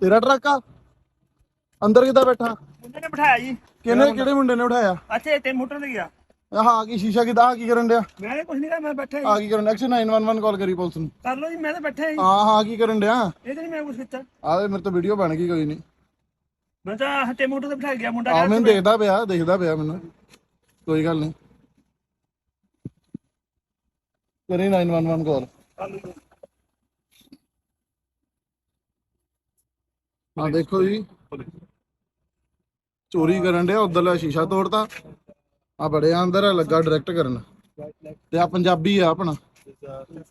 ਤੇਰਾ ਟਰੱਕ ਆ? ਅੰਦਰ ਕਿੱਦਾਂ ਬੈਠਾ? ਮੁੰਡੇ ਨੇ ਬਿਠਾਇਆ ਜੀ। ਕਿਹੜੇ ਮੁੰਡੇ ਨੇ ਉਠਾਇਆ? ਅੱਛਾ ਤੇ ਮੋਟਰ ਤੇ ਗਿਆ। ਆਹ ਕੀ ਸ਼ੀਸ਼ਾ ਕਿੱਦਾਂ? ਆਹ ਕੀ ਕਰਨ ਡਿਆ? ਮੈਂ ਕੁਝ ਨਹੀਂ ਕਰ, ਮੈਂ ਬੈਠਾ ਆ ਕੀ ਕਰਨ ਡਿਆ? 911 ਕਾਲ ਕਰੀ ਪੁਲਿਸ ਨੂੰ। ਕਰ ਲਓ ਜੀ, ਮੈਂ ਤਾਂ ਬੈਠਾ ਹੀ। ਹਾਂ ਕੀ ਕਰਨ ਡਿਆ? ਇਹ ਤੇ ਨਹੀਂ ਮੈਂ ਕੁਝ ਕੀਤਾ। ਆਹ ਮੇਰੇ ਤੋਂ ਵੀਡੀਓ ਬਣ ਗਈ, ਕੋਈ ਨਹੀਂ। ਮੈਂ ਤਾਂ ਹੱਟੇ ਮੋਟਰ ਤੇ ਬਿਠਾ ਗਿਆ ਮੁੰਡਾ। ਆ ਮੈਨੂੰ ਦੇਖਦਾ ਪਿਆ ਮੈਨੂੰ, ਕੋਈ ਗੱਲ ਨਹੀਂ। ਕਰੀ 911 ਕਾਲ। ਹਾਂ ਦੇਖੋ ਜੀ, ਚੋਰੀ ਕਰਨ ਡਿਆ, ਉਧਰਲਾ ਸ਼ੀਸ਼ਾ ਤੋੜਤਾ। ਆ ਬੜਿਆ ਅੰਦਰ ਆ, ਲੱਗਾ ਡਾਇਰੈਕਟ ਕਰਨ। ਤੇ ਆ ਪੰਜਾਬੀ ਆ ਆਪਣਾ,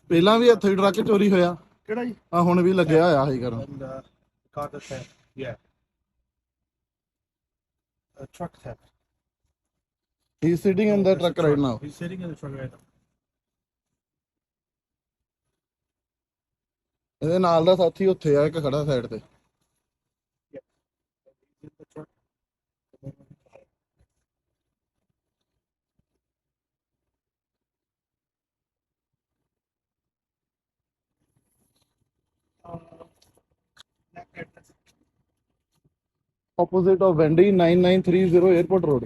ਪਹਿਲਾਂ ਵੀ ਇੱਥੇ ਟਰੱਕ ਚੋਰੀ ਹੋਇਆ। ਕਿਹੜਾ ਜੀ? ਆ ਹੁਣ ਵੀ ਲੱਗਿਆ ਹੋਇਆ ਸੀ ਕਰਨ। Truck theft. He's sitting in the truck right now. He's sitting in the truck right now. ਇਹਦੇ ਨਾਲ ਦਾ ਸਾਥੀ ਉੱਥੇ ਆ, ਇੱਕ ਖੜਾ ਸਾਈਡ ਤੇ। In the truck. Opposite of Wendy 9930 Airport Road.